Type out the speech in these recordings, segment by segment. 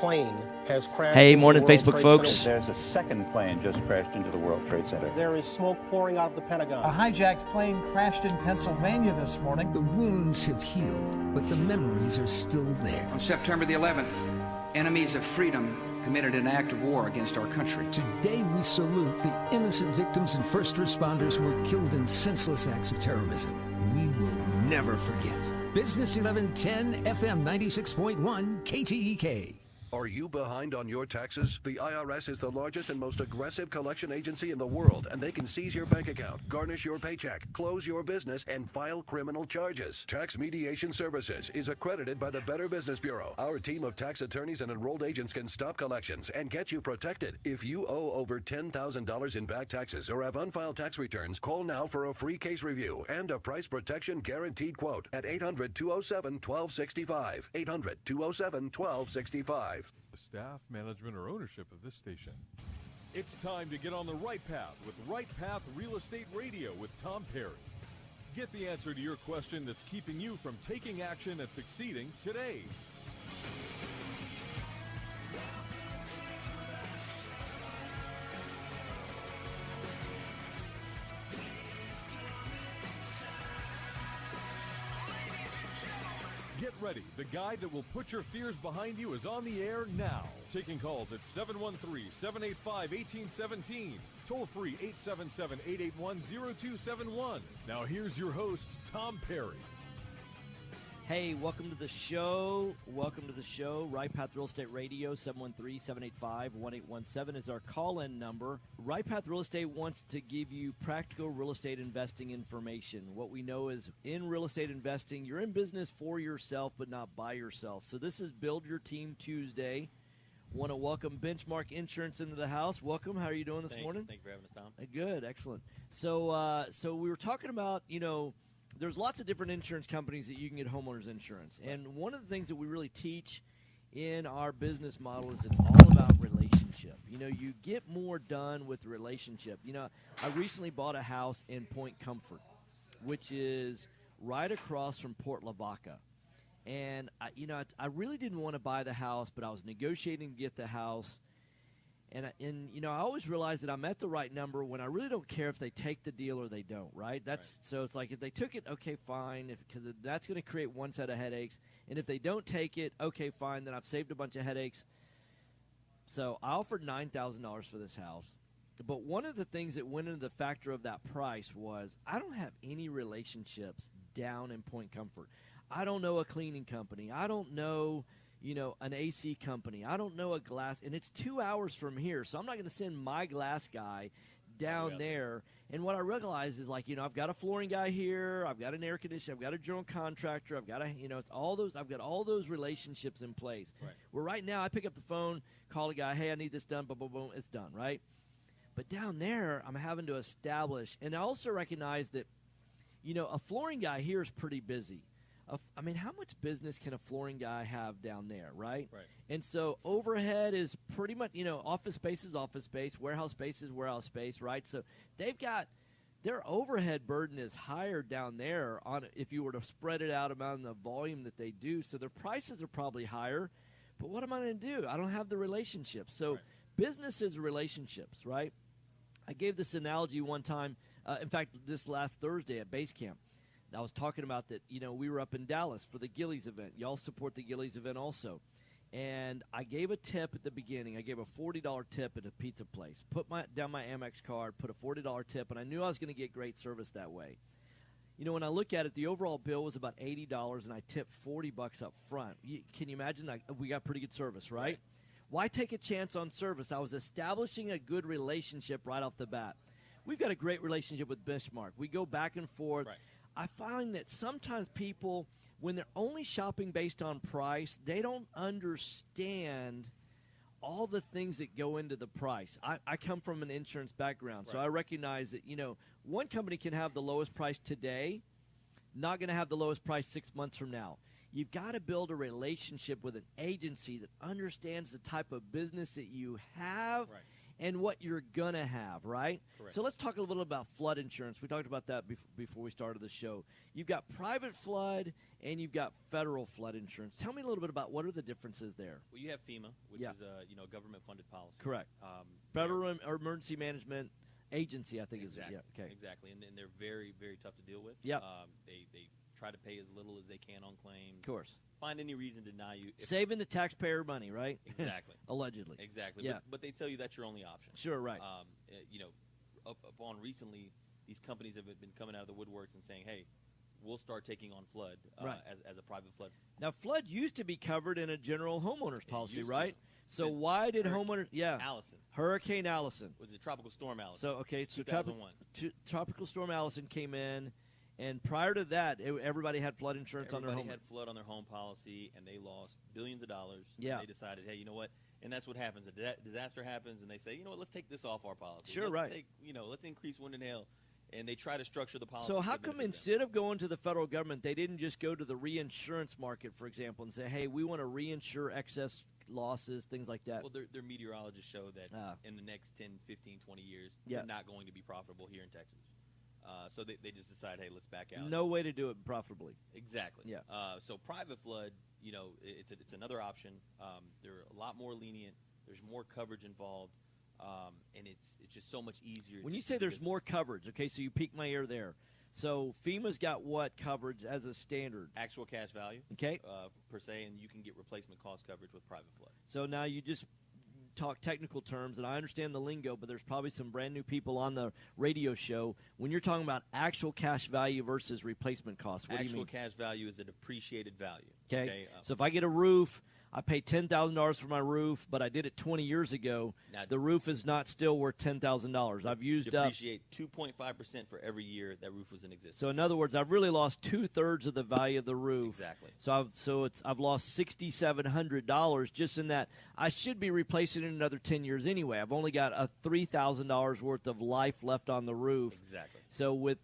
plane has crashed Hey, into morning, the World Facebook Trade folks. Center. There's a second plane just crashed into the World Trade Center. There is smoke pouring out of the Pentagon. A hijacked plane crashed in Pennsylvania this morning. The wounds have healed, but the memories are still there. On September the 11th, enemies of freedom committed an act of war against our country. Today we salute the innocent victims and first responders who were killed in senseless acts of terrorism. We will never forget. Business 1110 FM 96.1 KTEK. Are you behind on your taxes? The IRS is the largest and most aggressive collection agency in the world, and they can seize your bank account, garnish your paycheck, close your business, and file criminal charges. Tax Mediation Services is accredited by the Better Business Bureau. Our team of tax attorneys and enrolled agents can stop collections and get you protected. If you owe over $10,000 in back taxes or have unfiled tax returns, call now for a free case review and a price protection guaranteed quote at 800-207-1265. 800-207-1265. The staff, management, or ownership of this station. It's time to get on the right path with Right Path Real Estate Radio with Tom Perry. Get the answer to your question that's keeping you from taking action and succeeding today. Get ready. The guide that will put your fears behind you is on the air now. Taking calls at 713-785-1817. Toll free 877-881-0271. Now here's your host, Tom Perry. Hey, welcome to the show. Welcome to the show. Right Path Real Estate Radio, 713-785-1817 is our call-in number. Right Path Real Estate wants to give you practical real estate investing information. What we know is in real estate investing, you're in business for yourself but not by yourself. So this is Build Your Team Tuesday. Want to welcome Benchmark Insurance into the house. Welcome. How are you doing this morning? Thank you for having us, Tom. Good. Excellent. So we were talking about, there's lots of different insurance companies that you can get homeowners insurance. And one of the things that we really teach in our business model is it's all about relationship. You get more done with relationship. I recently bought a house in Point Comfort, which is right across from Port Lavaca. And, I really didn't want to buy the house, but I was negotiating to get the house. And I always realize that I'm at the right number when I really don't care if they take the deal or they don't, right? So it's like if they took it, okay, fine, because that's going to create one set of headaches. And if they don't take it, okay, fine, then I've saved a bunch of headaches. So I offered $9,000 for this house. But one of the things that went into the factor of that price was I don't have any relationships down in Point Comfort. I don't know a cleaning company. I don't know an AC company. I don't know a glass, and it's 2 hours from here, so I'm not going to send my glass guy down there. And what I realize is, I've got a flooring guy here, I've got an air conditioner, I've got a general contractor, I've got it's all those. I've got all those relationships in place. Right. Where right now I pick up the phone, call a guy, hey, I need this done, boom, boom, boom, it's done, right? But down there, I'm having to establish, and I also recognize that, a flooring guy here is pretty busy. How much business can a flooring guy have down there, right? Right. And so overhead is pretty much, office space is office space, warehouse space is warehouse space, right? So they've got their overhead burden is higher down there on if you were to spread it out among the volume that they do. So their prices are probably higher. But what am I going to do? I don't have the relationships. So business is relationships, right? I gave this analogy one time, in fact, this last Thursday at Base Camp. I was talking about that, we were up in Dallas for the Gillies event. Y'all support the Gillies event also. And I gave a tip at the beginning. I gave a $40 tip at a pizza place. Put down my Amex card, put a $40 tip, and I knew I was going to get great service that way. When I look at it, the overall bill was about $80, and I tipped $40 up front. Can you imagine that? We got pretty good service, right? Why take a chance on service? I was establishing a good relationship right off the bat. We've got a great relationship with Benchmark. We go back and forth. Right. I find that sometimes people, when they're only shopping based on price, they don't understand all the things that go into the price. I come from an insurance background, so I recognize that, one company can have the lowest price today, not going to have the lowest price 6 months from now. You've got to build a relationship with an agency that understands the type of business that you have and what you're going to have, right? Correct. So let's talk a little bit about flood insurance. We talked about that before we started the show. You've got private flood and you've got federal flood insurance. Tell me a little bit about what are the differences there. Well, you have FEMA, which Yeah. is a government-funded policy. Correct. They're- Federal Emergency Management Agency, I think exactly. is it. Yeah, okay. Exactly, and they're very, very tough to deal with. Yep. They try to pay as little as they can on claims. Of course. Find any reason to deny you. Saving the taxpayer money, right? Exactly. Allegedly. Exactly. Yeah. But they tell you that's your only option. Sure, right. Upon recently, these companies have been coming out of the woodworks and saying, "Hey, we'll start taking on flood Right. as a private flood." Now, flood used to be covered in a general homeowners policy, used to. right? So Since why did Hurricane homeowners? Yeah, Allison. Hurricane Allison. Was it Tropical Storm Allison? So okay, so 2001. Tropical Storm Allison came in, and prior to that, everybody had flood insurance on their Everybody home. had flood on their home policy, and they lost billions of dollars. Yeah. And they decided, hey, you know what? And that's what happens. A disaster happens, and they say, you know what? Let's take this off our policy. Sure, let's right. Let's increase wind and hail, and they try to structure the policy. So how to come benefit them. instead of going to the federal government, they didn't just go to the reinsurance market, for example, and say, hey, we want to reinsure excess losses, things like that? Well, their meteorologists show that Ah. in the next 10, 15, 20 years, Yeah. they're not going to be profitable here in Texas. So they just decide, hey, let's back out. No way to do it profitably. Exactly. Yeah. So private flood, it's another option. They're a lot more lenient. There's more coverage involved, and it's just so much easier. When to you say do there's business. more coverage, okay, so you piqued my ear there. So FEMA's got what coverage as a standard? Actual cash value, Okay. per se, and you can get replacement cost coverage with private flood. So now you just talk technical terms, and I understand the lingo, but there's probably some brand new people on the radio show. When you're talking about actual cash value versus replacement cost, what do you Actual mean? cash value is a depreciated value. Okay. So if I get a roof, I pay $10,000 for my roof, but I did it 20 years ago. Now- The roof is not still worth $10,000. I've used up. depreciate 2.5% for every year that roof was in existence. So in other words, I've really lost 2/3 of the value of the roof. Exactly. So I've lost $6,700 just in that. I should be replacing it in another 10 years anyway. I've only got a $3,000 worth of life left on the roof. Exactly. So with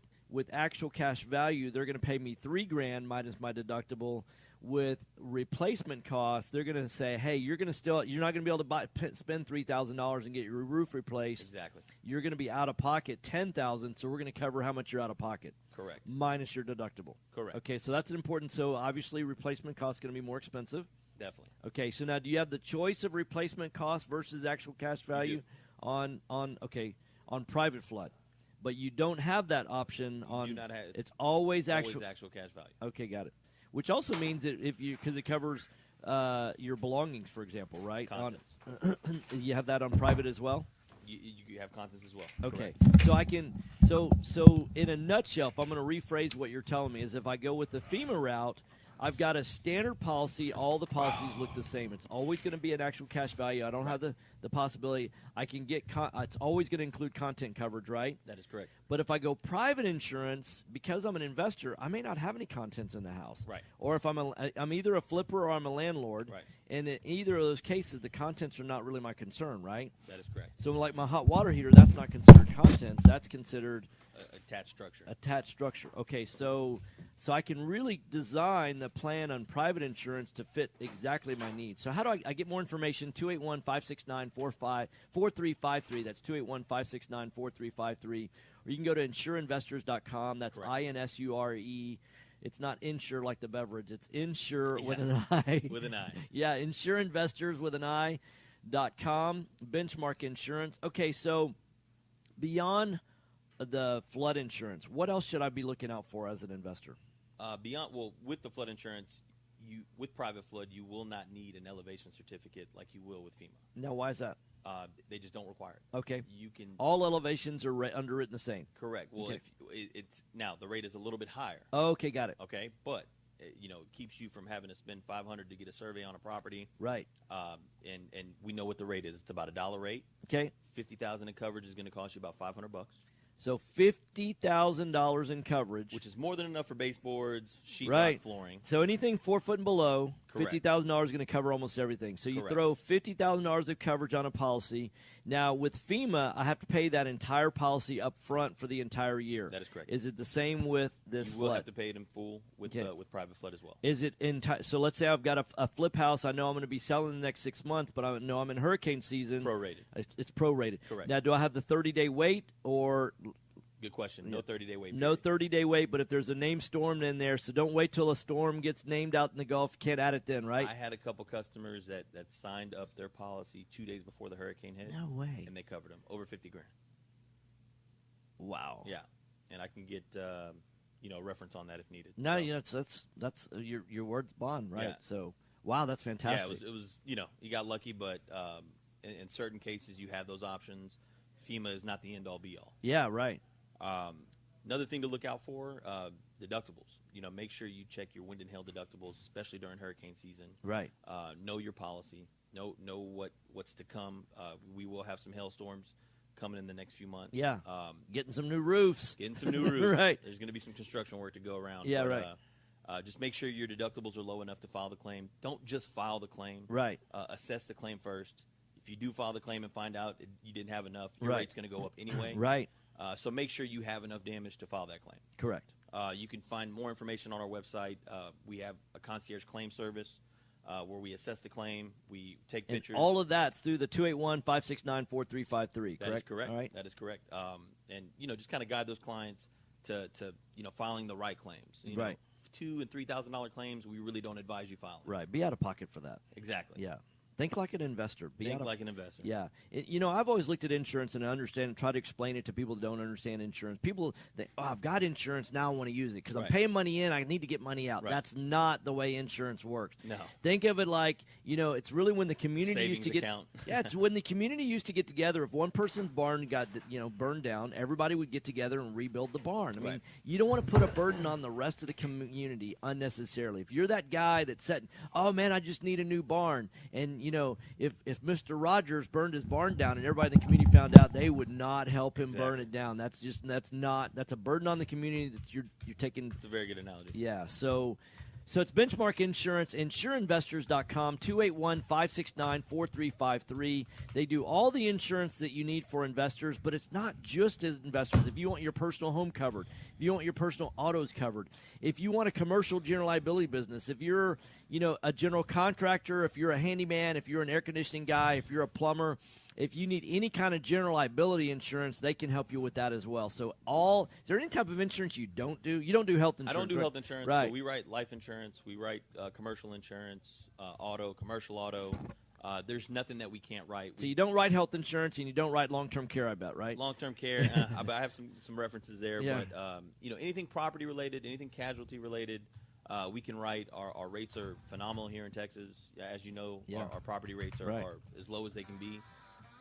actual cash value, they're going to pay me $3,000 minus my deductible. With replacement costs, they're going to say, "Hey, you're not going to be able to spend $3,000 and get your roof replaced. Exactly. You're going to be out of pocket $10,000. So we're going to cover how much you're out of pocket, Correct. minus your deductible. Correct. Okay, so that's important. So obviously, replacement cost is going to be more expensive. Definitely. Okay, so now do you have the choice of replacement cost versus actual cash value on private flood? But you don't have that option on. do not have- it's always Always actual. actual cash value. Okay, got it. Which also means that because it covers your belongings, for example, right? Contents. You have that on private as well. You have contents as well. Okay, so I can so in a nutshell, if I'm going to rephrase what you're telling me, is if I go with the FEMA route, I've got a standard policy. All the policies look the same. It's always going to be an actual cash value. I don't have the possibility. I can get it's always going to include content coverage, right? That is correct. But if I go private insurance, because I'm an investor, I may not have any contents in the house. Right. Or if I'm either a flipper or I'm a landlord. Right. And in either of those cases, the contents are not really my concern, right? That is correct. So like my hot water heater, that's not considered contents. That's considered Attached structure. attached structure. Okay, so I can really design the plan on private insurance to fit exactly my needs. So how do I get more information? 281-569-4353. That's 281-569-4353. Or you can go to insureinvestors.com. That's Correct. INSURE. It's not insure like the beverage. It's insure Yeah. with an I. With an I. Yeah, insureinvestors with an I.com. Benchmark Insurance. Okay, so beyond the flood insurance, what else should I be looking out for as an investor? With the flood insurance, with private flood, you will not need an elevation certificate like you will with FEMA. Now, why is that? They just don't require it. Okay. You can All elevations are underwritten the same. correct. Well, Okay. if it's now the rate is a little bit higher. Okay, got it. Okay, but it keeps you from having to spend $500 to get a survey on a property. Right. And we know what the rate is. It's about $1 rate. Okay. $50,000 in coverage is going to cost you about $500. So $50,000 in coverage. Which is more than enough for baseboards, sheetrock, right. flooring. So anything 4 foot and below Correct. $50,000 is going to cover almost everything. So you Correct. throw $50,000 of coverage on a policy. Now, with FEMA, I have to pay that entire policy up front for the entire year. That is correct. Is it the same with this You will flood? have to pay it in full with private flood as well. Is it so let's say I've got a flip house. I know I'm going to be selling in the next 6 months, but I know I'm in hurricane season. Prorated. It's prorated. Correct. Now, do I have the 30-day wait or Good question. No 30-day wait. no period. 30-day wait? But if there's a named storm in there, so don't wait till a storm gets named out in the Gulf. Can't add it then, right? I had a couple customers that signed up their policy 2 days before the hurricane hit. No way. And they covered them over $50,000. Wow. Yeah, and I can get a reference on that if needed. No, So, you know, that's your word's bond, right? Yeah. So, wow, that's fantastic. Yeah, it was you got lucky, but in certain cases you have those options. FEMA is not the end all be all. Yeah, right. Another thing to look out for, deductibles. Make sure you check your wind and hail deductibles, especially during hurricane season. Right. Know your policy. Know what's to come. We will have some hailstorms coming in the next few months. Yeah. Getting some new roofs. Getting some new roofs. Right. There's going to be some construction work to go around. Yeah, but, right. Just make sure your deductibles are low enough to file the claim. Don't just file the claim. Right. Assess the claim first. If you do file the claim and find out you didn't have enough, your Right. rate's going to go up anyway. Right. So make sure you have enough damage to file that claim. Correct. You can find more information on our website. We have a concierge claim service where we assess the claim. We take And pictures. all of that's through the 281-569-4353, correct? That is correct. All right. That is correct. And just kind of guide those clients to filing the right claims. Right. $2,000 and $3,000 claims, we really don't advise you filing. Right. Be out of pocket for that. Exactly. Yeah. Think like an investor. Think like an investor. Yeah. I've always looked at insurance and understand and try to explain it to people that don't understand insurance. People think, I've got insurance, now I want to use it because I'm Right. paying money in, I need to get money out. Right. That's not the way insurance works. No. Think of it like, it's really when the community used to Savings get account. Yeah, it's when the community used to get together. If one person's barn got, burned down, everybody would get together and rebuild the barn. I mean, Right. you don't want to put a burden on the rest of the community unnecessarily. If you're that guy that's said, "Oh man, I just need a new barn," and if Mr. Rogers burned his barn down and everybody in the community found out, they would not help him burn it down. That's a burden on the community that you're taking. It's a very good analogy. Yeah, so it's Benchmark Insurance, insureinvestors.com, 281-569-4353. They do all the insurance that you need for investors, but it's not just as investors. If you want your personal home covered, if you want your personal autos covered, if you want a commercial general liability business, if you're, a general contractor, if you're a handyman, if you're an air conditioning guy, if you're a plumber, if you need any kind of general liability insurance, they can help you with that as well. So is there any type of insurance you don't do? You don't do health insurance, I don't do right? health insurance, right. but we write life insurance. We write commercial insurance, commercial auto. There's nothing that we can't write. So you don't write health insurance and you don't write long-term care, I bet, right? Long-term care, I have some references there. Yeah. But, anything property-related, anything casualty-related, we can write. Our rates are phenomenal here in Texas. As you know, Yeah. our property rates are, Right. are as low as they can be.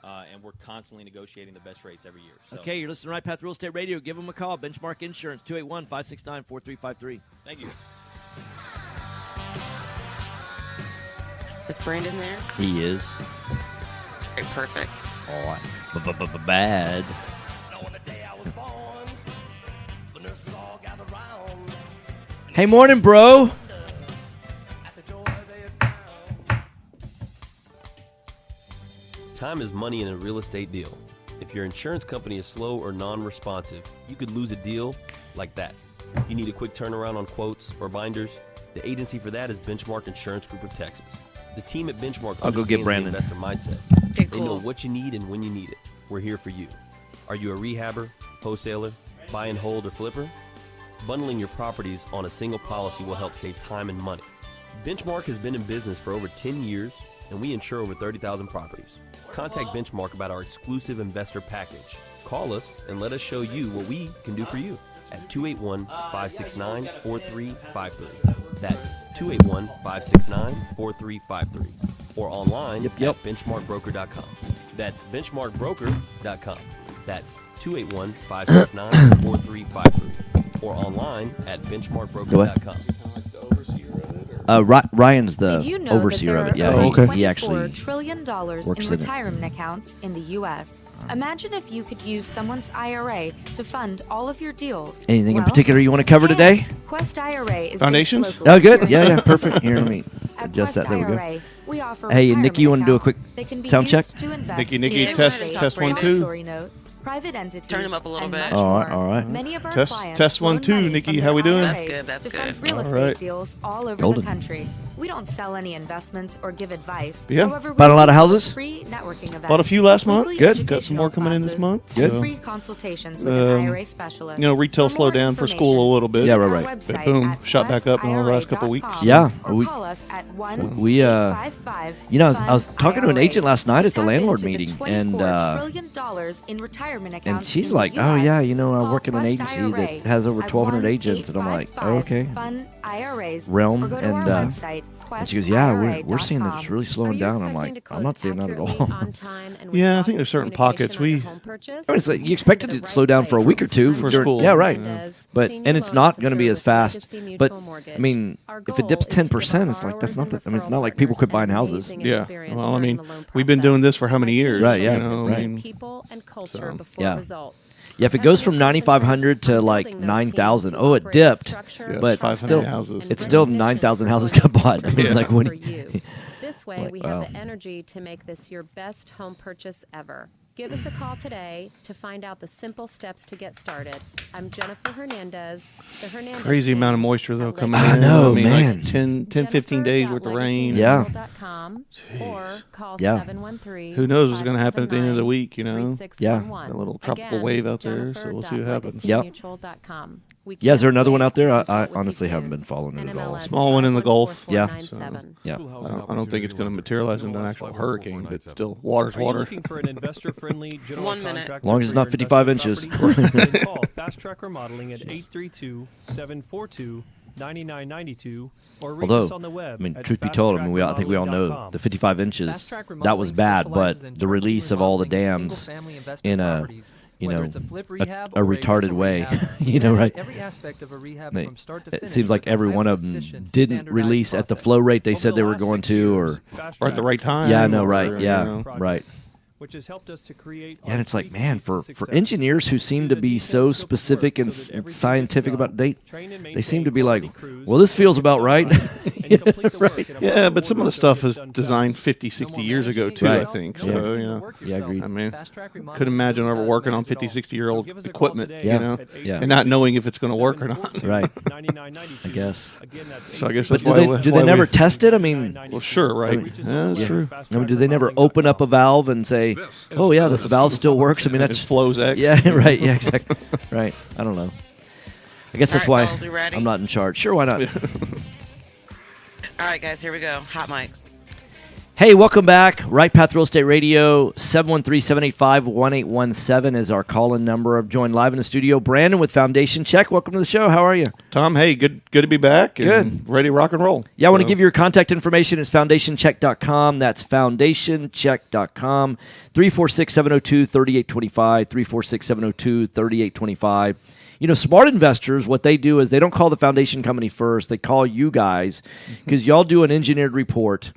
And we're constantly negotiating the best rates every year. So. Okay, you're listening to Right Path Real Estate Radio. Give them a call. Benchmark Insurance, 281-569-4353. Thank you. Is Brandon there? He is. Okay, perfect. Oh, bad. Hey, morning, bro. Time is money in a real estate deal. If your insurance company is slow or non-responsive, you could lose a deal like that. You need a quick turnaround on quotes or binders? The agency for that is Benchmark Insurance Group of Texas. The team at Benchmark I'll go get understands Brandon. the investor mindset. Okay, They know cool. what you need and when you need it. We're here for you. Are you a rehabber, wholesaler, buy and hold, or flipper? Bundling your properties on a single policy will help save time and money. Benchmark has been in business for over 10 years, and we insure over 30,000 properties. Contact Benchmark about our exclusive investor package. Call us and let us show you what we can do for you at 281-569-4353. That's 281-569-4353. Or online at benchmarkbroker.com. That's benchmarkbroker.com. That's 281-569-4353. Or online at benchmarkbroker.com. Ryan's the Did you know overseer that of it. there Yeah, are over he $24 actually trillion works in in it. retirement accounts in the U.S.? Imagine if you could use someone's IRA to fund all of your deals. Anything in Well, particular you want to cover today? Quest IRA is Foundations? based locally Oh, good. here in Yeah, Texas. perfect. Here, let me. adjust that. There we go. We offer Hey, Nikki, you want to do a quick They can be sound check? used to invest Nikki, in Nikki, real test- estate, test 1, 2. promissory notes, private entities, Turn 'em up a little and bit. much All right, more. all right. Many of our Test- clients test 1, loan 2, money Nikki, from how we their doing? That's IRAs good, that's to fund good. real All estate right. deals all over Golden. the country. We don't sell any investments or give advice. Yeah. However, we Bought a lot of do houses? Free networking events. Bought a few last month. weekly Good. Got some more educational coming in this classes, month. and So, free consultations with an IRA specialist. you know, retail For slowed more down for information, school a little bit. Yeah, visit right, our right. But website boom, at shot back up in the last couple weeks. westira.com Yeah, or we- call us at We, I was talking to an IRA. agent last night at the Tap landlord into the meeting, and $24 trillion in retirement and accounts she's in the like, US. "Oh yeah, you know, I Call work in an Quest agency IRA that has over at 1,200 agents," and I'm like, "Oh, okay." Fund IRAs, Realm, or go to and, our website, And she goes, "Yeah, we're seeing that questira.com. it's really slowing down." I'm like, "I'm not seeing that at all." Yeah, I think there's certain pockets. I mean, it's like you expected it to slow down for a week or two For during- school. Yeah, right. Yeah. But and it's not going to be as fast. But I mean, if it dips 10%, it's like that's not. I mean, it's not like people quit buying houses. Yeah. Well, I mean, we've been doing this for how many years? Right, yeah, You know, I right. mean, People and culture so. before Yeah. results. Yeah, if it goes from 9,500 to like 9,000, oh, it dipped, Yeah, but 500 still, houses. it's still 9,000 houses got bought. I mean, Yeah. like when For you. This way, Like, we wow. have the energy to make this your best home purchase ever. Give us a call today to find out the simple steps to get started. I'm Jennifer Hernandez. The Hernandez crazy amount of team. moisture though I'll coming let in. you know, I mean, man. like 10, 15 days worth of rain. Yeah. Jennifer.legacymutual.com or call Yeah. 713 Who knows what's going to happen at the end of the week? You know, 3611. a little tropical Again, wave out there. So we'll see what happens. Yep. jennifer.legacymutual.com. We Yeah, is there can't another one wait out there? to I consult with you honestly haven't soon. been following it at all. NMLS Small one in the Gulf. Yeah. 54497. Yeah. I don't think it's going to materialize into an actual hurricane, but still, water's Are you water. looking for an investor-friendly general 1 minute. contractor As long as it's for not your 55 investment inches. property? Then call Fast Track Remodeling at 832-742-9992 or reach us Although, on the web I mean, at truth be told, I mean, I think we all know fasttrackremodeling.com. the 55 inches, Fast Track that was Remodeling bad, specializes but in the developing release of all the remodeling dams single-family investment in a, properties, you whether know, it's a flip a rehab or retarded rental way, rehab, you know, right? Every aspect of a rehab They- from start to it finish seems like with a every one highly of them efficient, didn't standardized release at the process. flow rate they Over said the they were last going 6 to, years, or Fast Or at the Track right time. Yeah, I know, or, right, you yeah, know. right. which has helped us to create Yeah, and it's like, our man, keys for to success. engineers who seem Use to a be detailed so scope of specific work and so that everything scientific gets about done. they Train and seem maintain to be like, quality crews well, this feels gets about done right. right, and you complete the work Right. in a Yeah, proper but some of order the so stuff it is gets done designed fast. 50, 60 years ago, too, Right. I think. Yeah. So, you know. Yeah, agreed. I mean, Fast Track couldn't Remodeling imagine ever does working on manage it all. 50, 60-year-old So give us a call equipment, today Yeah. you know, at Yeah. and not knowing if it's going to work or not. Right. 9992. I guess. Again, that's So I guess But that's why do they never test it? I mean, Well, sure, right. Yeah, that's true. I mean, do they never open up a valve and say, "Oh yeah, this valve still works"? I mean, that's It flows X. Yeah, right. Yeah, exactly. Right. I don't know. I guess that's All right, why Paul, you ready? I'm not in charge. Sure, why not? All right, guys, here we go. Hot mics. Hey, welcome back. Right Path Real Estate Radio, 713-785-1817 is our call-in number. I'm joined live in the studio. Brandon with Foundation Check. Welcome to the show. How are you? Tom, hey, good to be back. And Good. ready to rock and roll. Yeah, I want to So- give you your contact information. It's foundationcheck.com. That's foundationcheck.com. 346-702-3825, 346-702-3825. You know, smart investors, what they do is they don't call the foundation company first. They call you guys because y'all do an engineered report,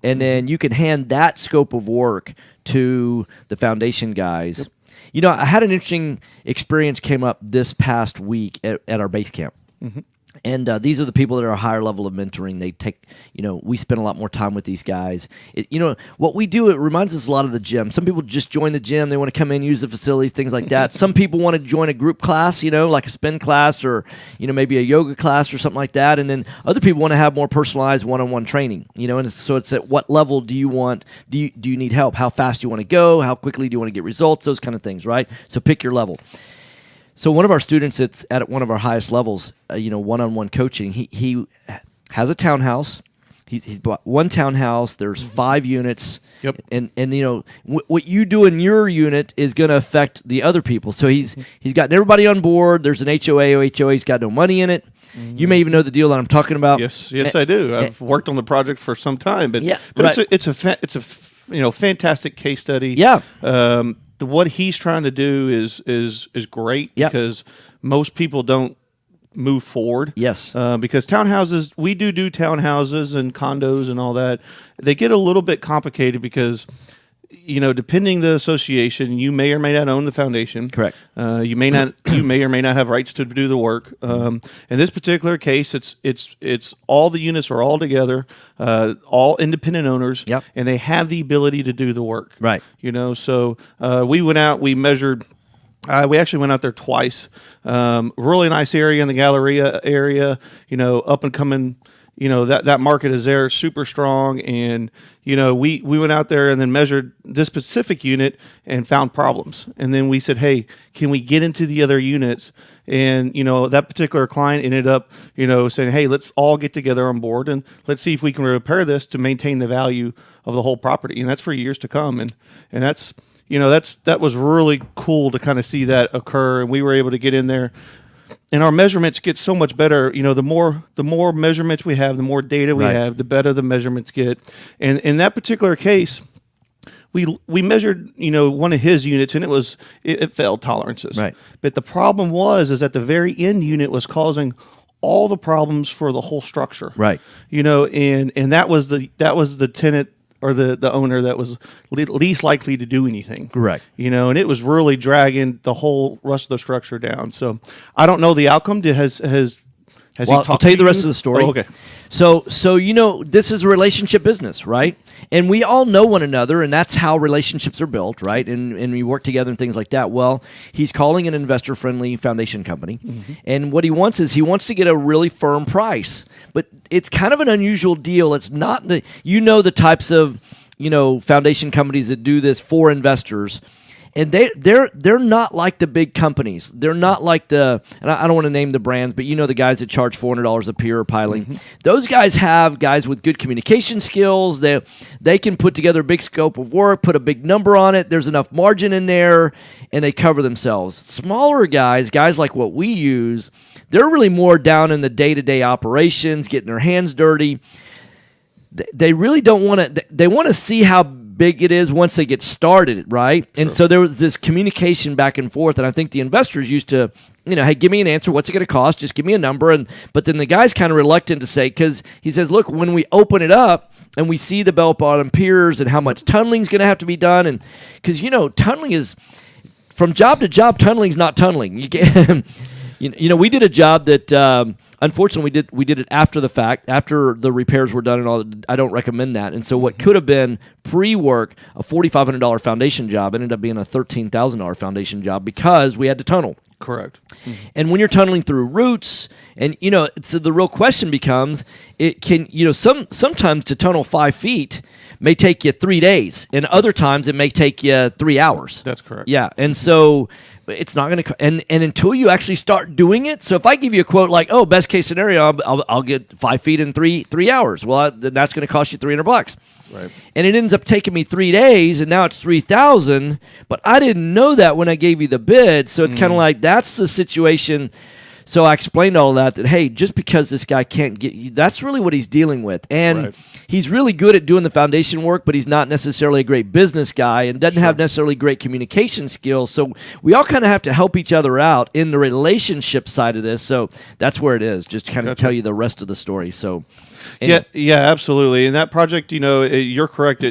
and then you can hand that scope of work to the foundation guys. You know, I had an interesting experience came up this past week at our base camp. And these are the people that are a higher level of mentoring. They take, you know, we spend a lot more time with these guys. You know, what we do, it reminds us a lot of the gym. Some people just join the gym. They want to come in, use the facilities, things like that. Some people want to join a group class, you know, like a spin class or, you know, maybe a yoga class or something like that. And then other people want to have more personalized one-on-one training, you know, and so it's at what level do you want, do you need help? How fast do you want to go? How quickly do you want to get results? Those kind of things, right? So pick your level. So one of our students that's at one of our highest levels, you know, one-on-one coaching, he has a townhouse. He's bought one townhouse. There's 5 units. Yep. And you know, what you do in your unit is going to affect the other people. So he's gotten everybody on board. There's an HOA's got no money in it. You may even know the deal that I'm talking about. Yes, I do. I've worked on the project for some time, but Yeah, but right. it's a you know, fantastic case study. Yeah. What he's trying to do is great because most people don't move forward. Yes. Because townhouses, we do townhouses and condos and all that. They get a little bit complicated because depending the association, you may or may not own the foundation. Correct. You may not. You may or may not have rights to do the work. In this particular case, it's all the units are all together, all independent owners, Yep. and they have the ability to do the work. Right. So we went out, we measured. We actually went out there twice. Really nice area in the Galleria area. Up and coming. That market is there, super strong, and we went out there and then measured this specific unit and found problems, and then we said, hey, can we get into the other units? And that particular client ended up saying, hey, let's all get together on board and let's see if we can repair this to maintain the value of the whole property, and that's for years to come, and that's that was really cool to kind of see that occur, and we were able to get in there. And our measurements get so much better. The more measurements we have, the more data we have, the better the measurements get. And in that particular case, we measured one of his units, and it failed tolerances. Right. But the problem was at the very end unit was causing all the problems for the whole structure. Right. And that was the tenant or the owner that was least likely to do anything. Correct. And it was really dragging the whole rest of the structure down. So I don't know the outcome. Has he talked I'll tell you to the rest of the story. Oh, okay. So this is a relationship business, right? And we all know one another, and that's how relationships are built, right? And we work together and things like that. Well, he's calling an investor-friendly foundation company, and what he wants to get a really firm price. But it's kind of an unusual deal. It's not the types of foundation companies that do this for investors. And they're not like the big companies. They're not like and I don't want to name the brands, but the guys that charge $400 a pier or piling. Those guys have guys with good communication skills. They can put together a big scope of work, put a big number on it. There's enough margin in there, and they cover themselves. Smaller guys like what we use, they're really more down in the day-to-day operations, getting their hands dirty. They really don't want to. They want to see how big it is once they get started, right? And so there was this communication back and forth, and I think the investors used to, hey, give me an answer. What's it going to cost? Just give me a number. But then the guy's kind of reluctant to say, because he says, look, when we open it up and we see the bell-bottom piers and how much tunneling is going to have to be done, and because tunneling is from job to job, tunneling's not tunneling. You can't, we did a job that. Unfortunately, we did it after the fact, after the repairs were done and all. I don't recommend that. And so what could have been pre-work, a $4,500 foundation job, ended up being a $13,000 foundation job because we had to tunnel. Correct. And when you're tunneling through roots, and so the real question becomes, sometimes to tunnel 5 feet may take you 3 days, and other times it may take you 3 hours. That's correct. Yeah, and so it's not going to, and until you actually start doing it. So if I give you a quote like, "Oh, best case scenario, I'll get 5 feet in 3 hours," well, then that's going to cost you $300. Right. And it ends up taking me 3 days, and now it's $3,000. But I didn't know that when I gave you the bid, so it's kind of like that's the situation. So I explained all that hey, just because this guy can't get you, that's really what he's dealing with. And he's really good at doing the foundation work, but he's not necessarily a great business guy and doesn't have necessarily great communication skills. So we all kind of have to help each other out in the relationship side of this. So that's where it is, just to kind of tell you the rest of the story. So anyway. Yeah, absolutely. And that project, you're correct.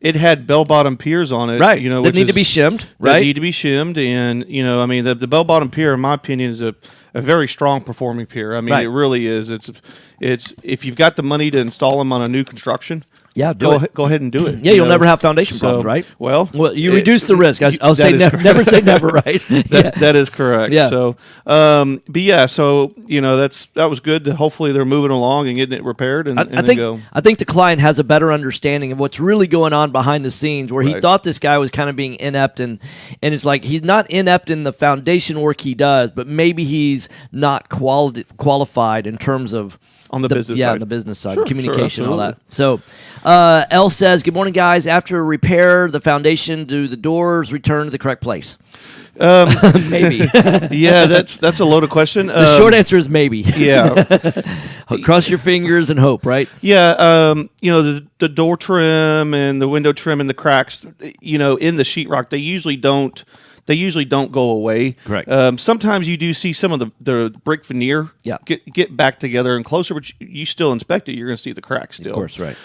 It had bell-bottom piers on it, right? That need to be shimmed, right? That need to be shimmed, and the bell-bottom pier, in my opinion, is a very strong performing pier. I mean, it really is. It's if you've got the money to install them on a new construction, go ahead and do it. Yeah, you'll never have foundation problems, right? Well, you reduce the risk. I'll say never say never, right? That is correct. Yeah. So, that was good. Hopefully, they're moving along and getting it repaired. And I think the client has a better understanding of what's really going on behind the scenes. Where he thought this guy was kind of being inept, and it's like he's not inept in the foundation work he does, but maybe he's not qualified in terms of on the business side. Yeah, on the business side, communication, all that. So, L says, "Good morning, guys. After repair the foundation, do the doors return to the correct place?" Maybe. Yeah, that's a loaded question. The short answer is maybe. Yeah. Cross your fingers and hope, right? Yeah. The door trim and the window trim and the cracks, in the sheetrock, they usually don't they usually don't go away. Correct. Sometimes you do see some of the brick veneer get back together and closer, but you still inspect it, you're going to see the cracks still. Of course, right.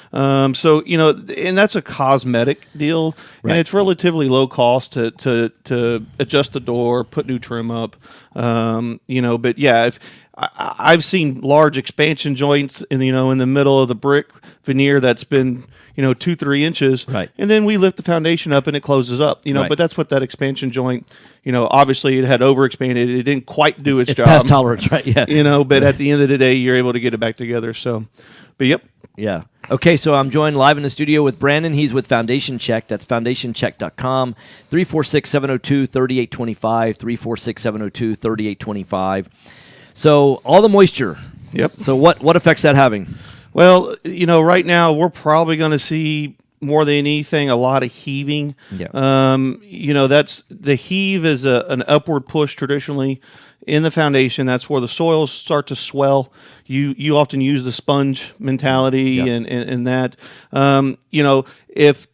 So and that's a cosmetic deal, and it's relatively low cost to adjust the door, put new trim up. But yeah, I've seen large expansion joints in the middle of the brick veneer that's been 2-3 inches, right? And then we lift the foundation up and it closes up, Right. But that's what that expansion joint, obviously it had overexpanded. It didn't quite do its job. Past tolerance, right? Yeah. But at the end of the day, you're able to get it back together. So, but yep. Yeah. Okay, so I'm joined live in the studio with Brandon. He's with Foundation Check. That's foundationcheck.com. 346-702-3825. 346-702-3825. So all the moisture. Yep. So what effects that having? Well, right now we're probably going to see more than anything a lot of heaving. Yeah. That's the heave is an upward push traditionally in the foundation. That's where the soils start to swell. You often use the sponge mentality and that. If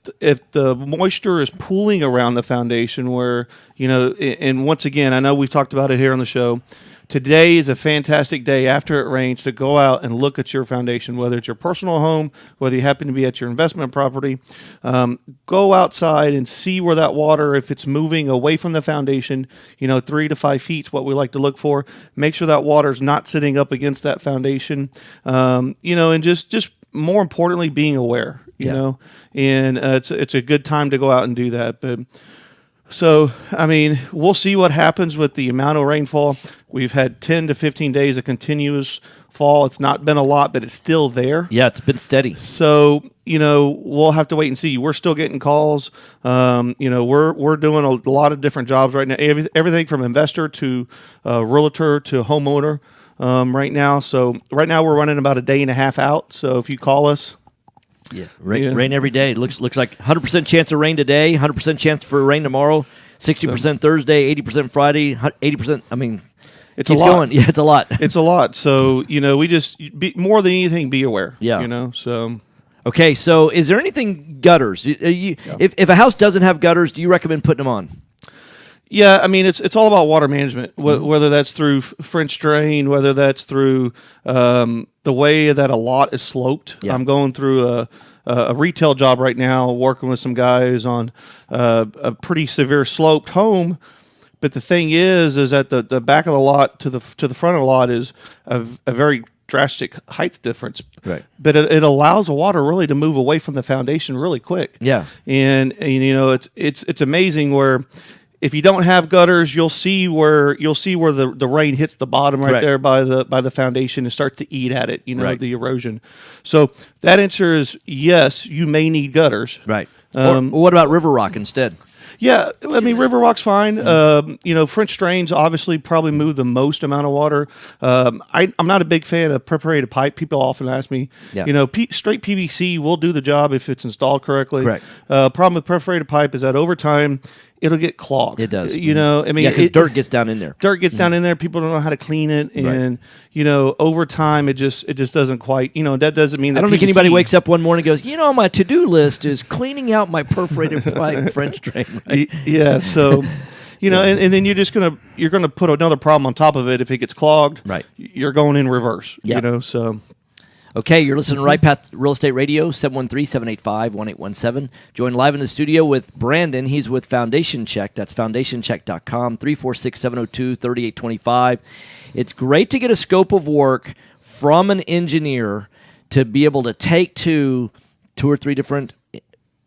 the moisture is pooling around the foundation where, and once again, I know we've talked about it here on the show, today is a fantastic day after it rains to go out and look at your foundation, whether it's your personal home, whether you happen to be at your investment property. Go outside and see where that water, if it's moving away from the foundation, 3 to 5 feet is what we like to look for. Make sure that water's not sitting up against that foundation, and just more importantly, being aware, and it's a good time to go out and do that. But so, we'll see what happens with the amount of rainfall. We've had 10 to 15 days of continuous fall. It's not been a lot, but it's still there. Yeah, it's been steady. So, we'll have to wait and see. We're still getting calls. We're doing a lot of different jobs right now. Everything from investor to realtor to homeowner right now. So right now we're running about a day and a half out. So if you call us. Yeah, rain every day. It looks like 100% chance of rain today, 100% chance for rain tomorrow, 60% Thursday, 80% Friday, 80%. It's a lot. Going. Yeah, it's a lot. It's a lot. So we just more than anything, be aware. Yeah. So. Okay, so is there anything gutters? If a house doesn't have gutters, do you recommend putting them on? Yeah, it's all about water management. Whether that's through French drain, whether that's through the way that a lot is sloped. Yeah. I'm going through a retail job right now, working with some guys on a pretty severe sloped home. But the thing is that the back of the lot to the front of the lot is a very drastic height difference. Right. But it allows the water really to move away from the foundation really quick. Yeah. And it's amazing where. If you don't have gutters, you'll see where the rain hits the bottom right Correct. there by the foundation and starts to eat at it, Right. the erosion. So that answer is yes, you may need gutters. Right. Or what about river rock instead? Yeah, river rock's fine. French drains obviously probably move the most amount of water. I'm not a big fan of perforated pipe. People often ask me, straight PVC will do the job if it's installed correctly. Correct. Problem with perforated pipe is that over time it'll get clogged. It does. Because dirt gets down in there. Dirt gets down in there. People don't know how to clean it, and over time it just doesn't quite. That doesn't mean that I don't think PVC anybody wakes up one morning and goes, my to-do list is cleaning out my perforated pipe French drain. Right? Yeah. So, and then you're gonna put another problem on top of it if it gets clogged. Right. You're going in reverse. Yeah. So. Okay, you're listening to Right Path Real Estate Radio, 713-785-1817. Joined live in the studio with Brandon. He's with Foundation Check. That's foundationcheck.com, 346-702-3825. It's great to get a scope of work from an engineer to be able to take to 2 or 3 different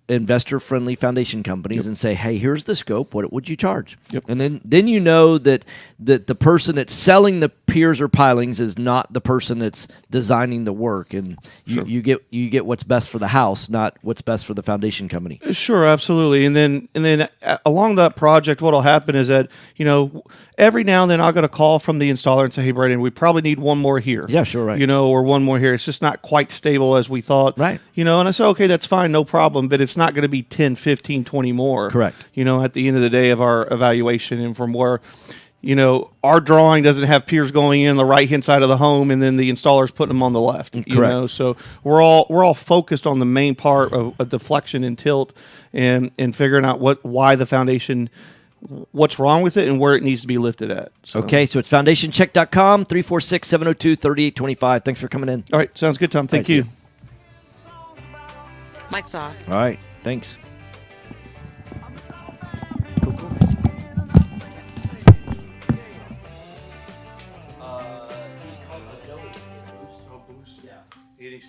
investor-friendly foundation companies and say, hey, here's the scope. What would you charge? Yep. And then you know that the person that's selling the piers or pilings is not the person that's designing the work, and you get what's best for the house, not what's best for the foundation company. Sure, absolutely. And then along that project, what'll happen is that every now and then I'll get a call from the installer and say, hey, Brandon, we probably need one more here. Yeah, sure, right. Or one more here. It's just not quite stable as we thought. Right. And I said, okay, that's fine, no problem, but it's not going to be 10, 15, 20 more. Correct. At the end of the day of our evaluation, and from where, our drawing doesn't have piers going in the right-hand side of the home, and then the installer's putting them on the left. Correct. So we're all focused on the main part of deflection and tilt, and figuring out why the foundation what's wrong with it and where it needs to be lifted at. So. Okay, so it's foundationcheck.com, 346-702-3825. Thanks for coming in. All right, sounds good, Tom. Thank you. Mike's off. All right, thanks.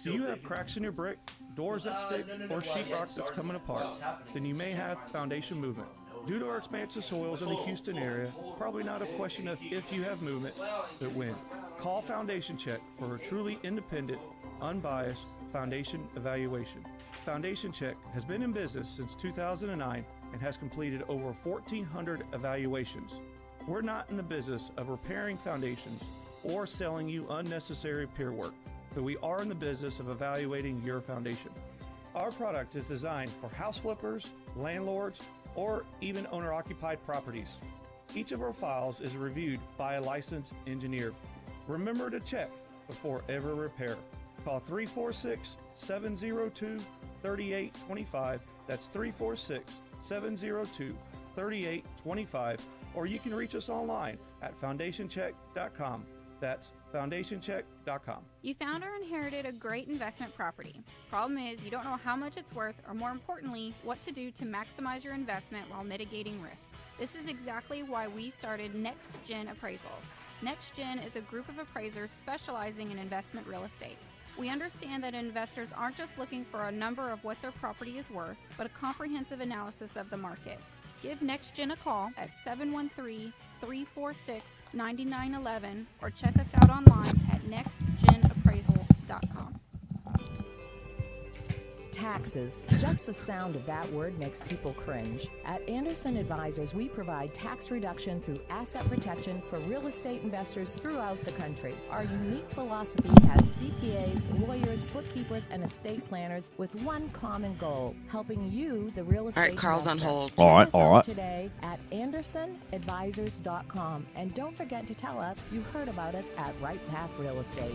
Do you have cracks in your brick, doors that stick, or sheetrock that's coming apart? Then you may have foundation movement. Due to our expansive soils in the Houston area, it's probably not a question of if you have movement, but when. Call Foundation Check for a truly independent, unbiased foundation evaluation. Foundation Check has been in business since 2009 and has completed over 1,400 evaluations. We're not in the business of repairing foundations or selling you unnecessary peer work, but we are in the business of evaluating your foundation. Our product is designed for house flippers, landlords, or even owner-occupied properties. Each of our files is reviewed by a licensed engineer. Remember to check before ever repair. Call 346-702-3825. That's 346-702-3825. Or you can reach us online at foundationcheck.com. That's foundationcheck.com. You found or inherited a great investment property. Problem is, you don't know how much it's worth, or more importantly, what to do to maximize your investment while mitigating risk. This is exactly why we started Next Gen Appraisals. Next Gen is a group of appraisers specializing in investment real estate. We understand that investors aren't just looking for a number of what their property is worth, but a comprehensive analysis of the market. Give Next Gen a call at 713-346-9911 or check us out online at nextgenappraisals.com. Taxes. Just the sound of that word makes people cringe. At Anderson Advisors, we provide tax reduction through asset protection for real estate investors throughout the country. Our unique philosophy has CPAs, lawyers, bookkeepers, and estate planners with one common goal: helping you, the real estate All right, Carl's investor. on hold. Check us out today at AndersonAdvisors.com. And don't forget to tell us you heard about us at Right Path Real Estate.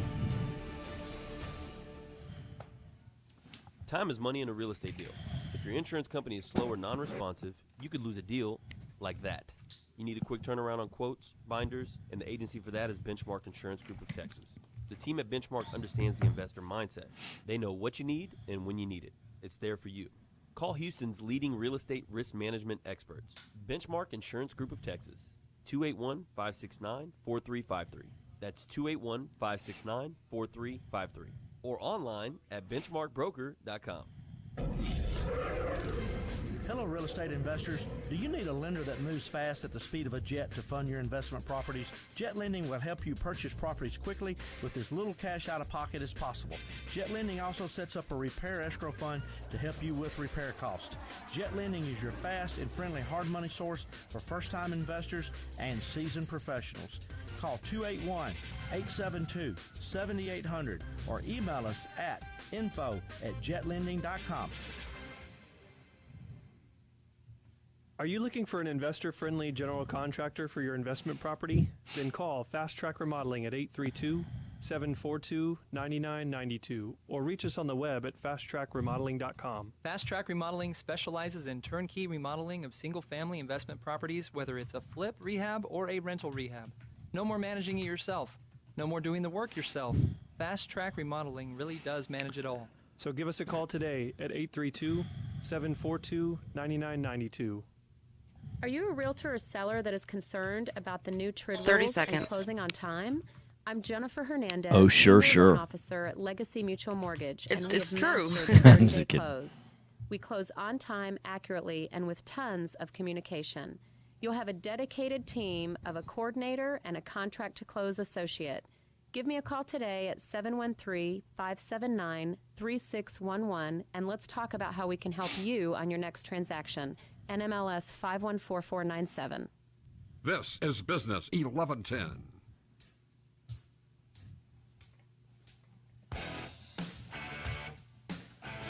Time is money in a real estate deal. If your insurance company is slow or non-responsive, you could lose a deal like that. You need a quick turnaround on quotes, binders, and the agency for that is Benchmark Insurance Group of Texas. The team at Benchmark understands the investor mindset. They know what you need and when you need it. It's there for you. Call Houston's leading real estate risk management experts, Benchmark Insurance Group of Texas, 281-569-4353. That's 281-569-4353. Or online at benchmarkbroker.com. Hello, real estate investors. Do you need a lender that moves fast at the speed of a jet to fund your investment properties? Jet Lending will help you purchase properties quickly with as little cash out of pocket as possible. Jet Lending also sets up a repair escrow fund to help you with repair costs. Jet Lending is your fast and friendly hard money source for first-time investors and seasoned professionals. Call 281-872-7800 or email us at info@jetlending.com. Are you looking for an investor-friendly general contractor for your investment property? Then call Fast Track Remodeling at 832-742-9992 or reach us on the web at fasttrackremodeling.com. Fast Track Remodeling specializes in turnkey remodeling of single-family investment properties, whether it's a flip rehab or a rental rehab. No more managing it yourself. No more doing the work yourself. Fast Track Remodeling really does manage it all. So give us a call today at 832-742-9992. Are you a realtor or seller that is concerned about the new TRID 30 rules seconds. and closing on time? I'm Jennifer Hernandez, Oh, sure, Senior Loan sure. Officer at Legacy Mutual Mortgage, It- and we it's have true. mastered the I'm 30-day just kidding. close. We close on time, accurately, and with tons of communication. You'll have a dedicated team of a coordinator and a contract to close associate. Give me a call today at 713-579-3611 and let's talk about how we can help you on your next transaction. NMLS 514497. This is Business 1110.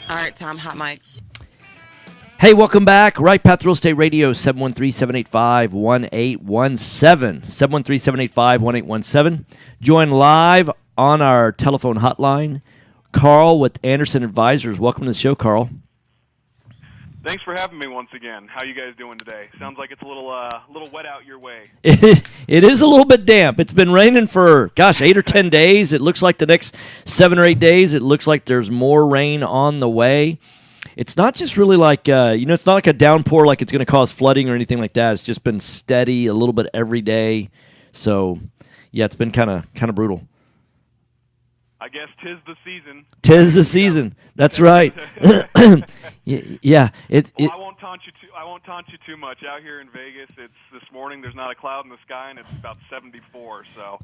All right, Tom, hot mics. Hey, welcome back. Right Path Real Estate Radio, 713-785-1817. 713-785-1817. Join live on our telephone hotline. Carl with Anderson Advisors. Welcome to the show, Carl. Thanks for having me once again. How you guys doing today? Sounds like it's a little wet out your way. It is a little bit damp. It's been raining for, 8 or 10 days. It looks like the next 7 or 8 days, it looks like there's more rain on the way. It's not just really like, it's not like a downpour like it's going to cause flooding or anything like that. It's just been steady a little bit every day. So, yeah, it's been kind of brutal. I guess 'tis the season. 'Tis the season. That's right. Yeah. I won't taunt you too much. Out here in Vegas, it's this morning. There's not a cloud in the sky, and it's about 74. So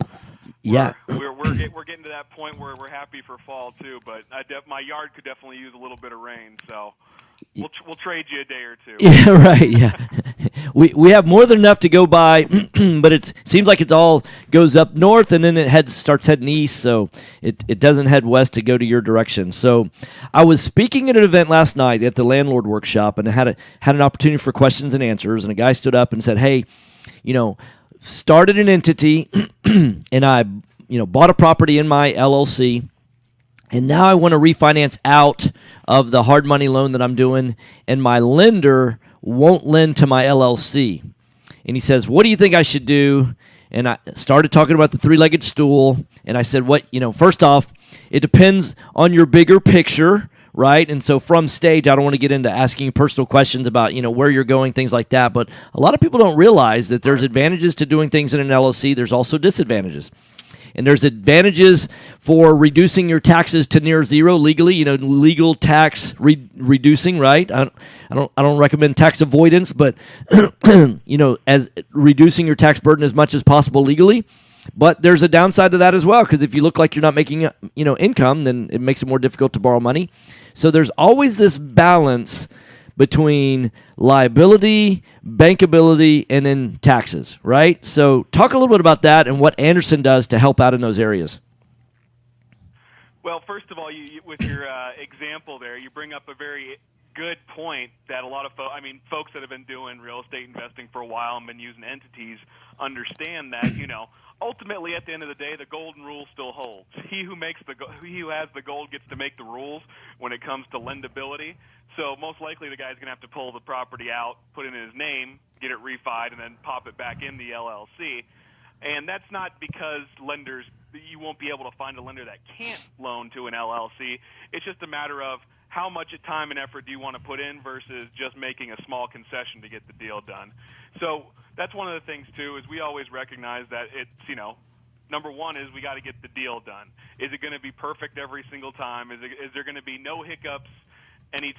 yeah, we're getting to that point where we're happy for fall too. But my yard could definitely use a little bit of rain. So we'll trade you a day or two. Yeah, right. Yeah, we have more than enough to go by, but it seems like it all goes up north and then it starts heading east. So it doesn't head west to go to your direction. So I was speaking at an event last night at the Landlord Workshop, and I had an opportunity for questions and answers. And a guy stood up and said, "Hey, started an entity, and I bought a property in my LLC." And now I want to refinance out of the hard money loan that I'm doing, and my lender won't lend to my LLC. And he says, "What do you think I should do?" And I started talking about the three-legged stool, and I said, first off, it depends on your bigger picture, right? And so from stage, I don't want to get into asking you personal questions about, where you're going, things like that. But a lot of people don't realize that there's advantages to doing things in an LLC. There's also disadvantages. And there's advantages for reducing your taxes to near zero legally. Legal tax reducing, right? I don't recommend tax avoidance, but as reducing your tax burden as much as possible legally. But there's a downside to that as well, because if you look like you're not making income, then it makes it more difficult to borrow money. So there's always this balance between liability, bankability, and then taxes, right? So talk a little bit about that and what Anderson does to help out in those areas. Well, first of all, with your example there, you bring up a very good point that a lot of folks that have been doing real estate investing for a while and been using entities understand that, ultimately at the end of the day, the golden rule still holds. He who has the gold gets to make the rules when it comes to lendability. So most likely the guy's going to have to pull the property out, put it in his name, get it refied, and then pop it back in the LLC. And that's not because you won't be able to find a lender that can't loan to an LLC. It's just a matter of how much time and effort do you want to put in versus just making a small concession to get the deal done. So that's one of the things, too, is we always recognize that it's, number one is we got to get the deal done. Is it going to be perfect every single time? Is there going to be no hiccups any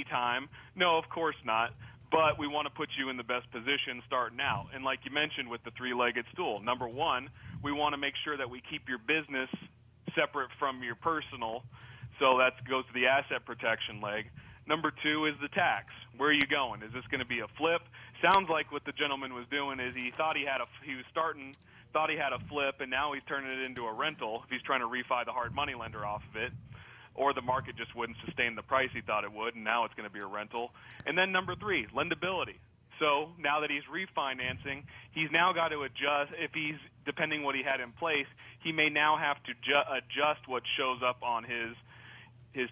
time? No, of course not. But we want to put you in the best position starting out. And like you mentioned with the three-legged stool, number one, we want to make sure that we keep your business separate from your personal. So that goes to the asset protection leg. Number two is the tax. Where are you going? Is this going to be a flip? Sounds like what the gentleman was doing is he thought he had a flip, and now he's turning it into a rental if he's trying to refi the hard money lender off of it. Or the market just wouldn't sustain the price he thought it would, and now it's going to be a rental. And then number three, lendability. So now that he's refinancing, he's now got to adjust. If he's, depending what he had in place, he may now have to adjust what shows up on his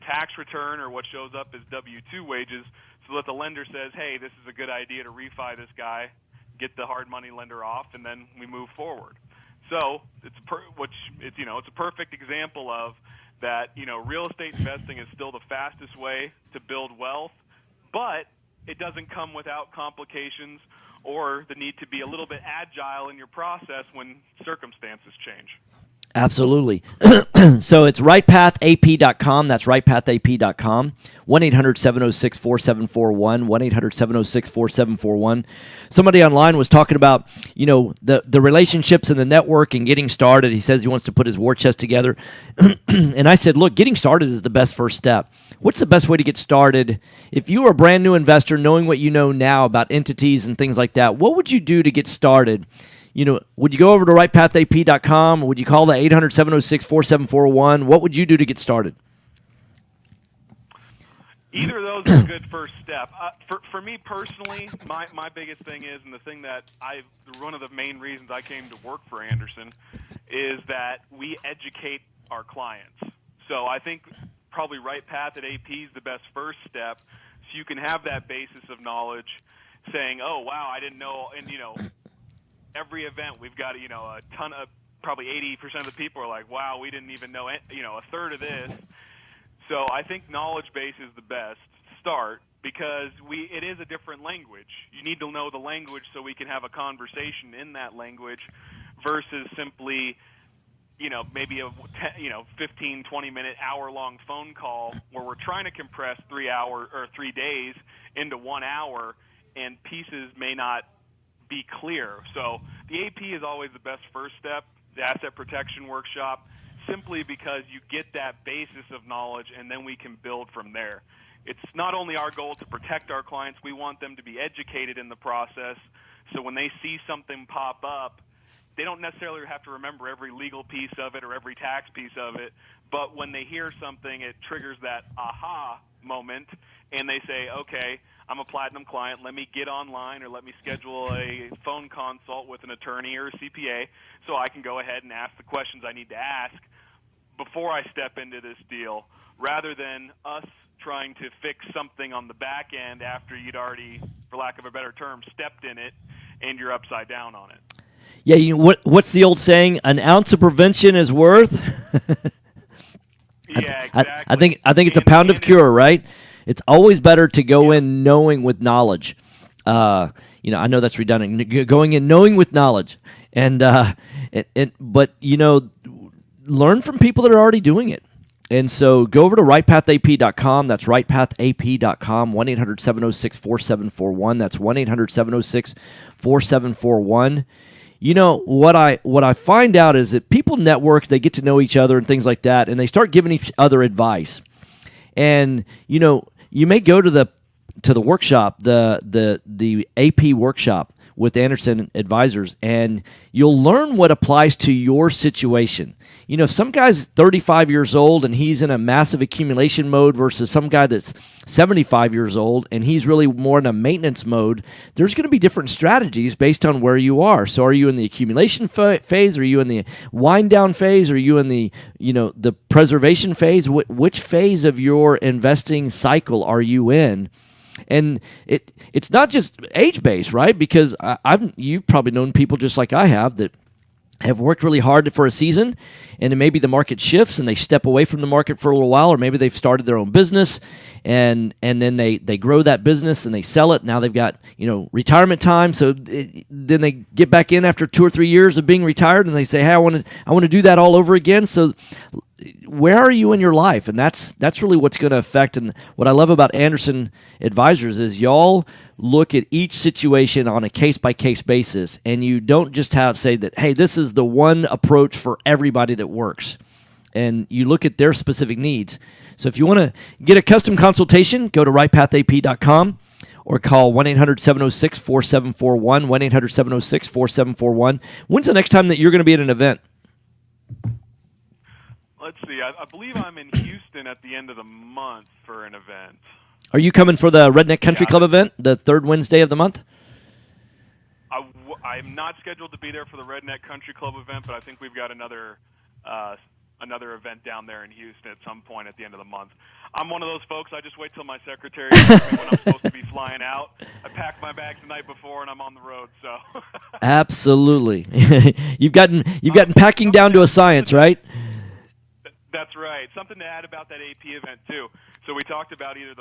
tax return or what shows up as W-2 wages so that the lender says, hey, this is a good idea to refi this guy, get the hard money lender off, and then we move forward. So it's a perfect example of that, real estate investing is still the fastest way to build wealth, but it doesn't come without complications or the need to be a little bit agile in your process when circumstances change. Absolutely. So it's rightpathap.com. That's rightpathap.com. 1-800-706-4741. 1-800-706-4741. Somebody online was talking about, the relationships and the network and getting started. He says he wants to put his war chest together. And I said, look, getting started is the best first step. What's the best way to get started? If you are a brand new investor, knowing what you know now about entities and things like that, what would you do to get started? Would you go over to rightpathap.com? Or would you call the 800-706-4741? What would you do to get started? Either of those is a good first step. For me personally, my biggest thing is, and the thing that one of the main reasons I came to work for Anderson is that we educate our clients. So I think probably Right Path at AP is the best first step So you can have that basis of knowledge saying, oh, wow, I didn't know. And, every event we've got, a ton of, probably 80% of the people are like, wow, we didn't even know, a third of this. So I think knowledge base is the best start because it is a different language. You need to know the language so we can have a conversation in that language versus simply, maybe a 15, 20-minute, hour-long phone call where we're trying to compress 3 days into 1 hour and pieces may not be clear. So the AP is always the best first step, the asset protection workshop, simply because you get that basis of knowledge and then we can build from there. It's not only our goal to protect our clients, we want them to be educated in the process so when they see something pop up, they don't necessarily have to remember every legal piece of it or every tax piece of it, but when they hear something, it triggers that aha moment, and they say, okay, I'm a Platinum client, let me get online or let me schedule a phone consult with an attorney or a CPA so I can go ahead and ask the questions I need to ask before I step into this deal, rather than us trying to fix something on the back end after you'd already, for lack of a better term, stepped in it and you're upside down on it. Yeah, what's the old saying? An ounce of prevention is worth. Yeah, exactly. I think it's a pound of cure, right? It's always better to go in knowing with knowledge. I know that's redundant. Going in knowing with knowledge, but learn from people that are already doing it. And so go over to rightpathap.com. That's rightpathap.com. 1-800-706-4741. That's 1-800-706-4741. What I find out is that people network, they get to know each other and things like that, and they start giving each other advice. And you may go to the workshop, the AP workshop with Anderson Advisors, and you'll learn what applies to your situation. Some guy's 35 years old and he's in a massive accumulation mode versus some guy that's 75 years old and he's really more in a maintenance mode. There's going to be different strategies based on where you are. So are you in the accumulation phase? Are you in the wind down phase? Are you in the, the preservation phase? Which phase of your investing cycle are you in? And it's not just age-based, right? Because you've probably known people just like I have worked really hard for a season, and then maybe the market shifts and they step away from the market for a little while, or maybe they've started their own business and then they grow that business and they sell it. Now they've got retirement time, so then they get back in after 2 or 3 years of being retired and they say, hey, I want to do that all over again. So where are you in your life? And that's really what's going to affect. And what I love about Anderson Advisors is y'all look at each situation on a case-by-case basis, and you don't just say that, hey, this is the one approach for everybody that works. And you look at their specific needs. So if you want to get a custom consultation, go to rightpathap.com or call 1-800-706-4741, 1-800-706-4741. When's the next time that you're going to be at an event? Let's see. I believe I'm in Houston at the end of the month for an event. Are you coming for the Redneck Country Club event, the third Wednesday of the month? I'm not scheduled to be there for the Redneck Country Club event, but I think we've got another event down there in Houston at some point at the end of the month. I'm one of those folks, I just wait till my secretary tells me when I'm supposed to be flying out. I pack my bags the night before and I'm on the road, so. Absolutely. You've gotten packing down to a science, right? That's right. Something to add about that AP event too. So we talked about either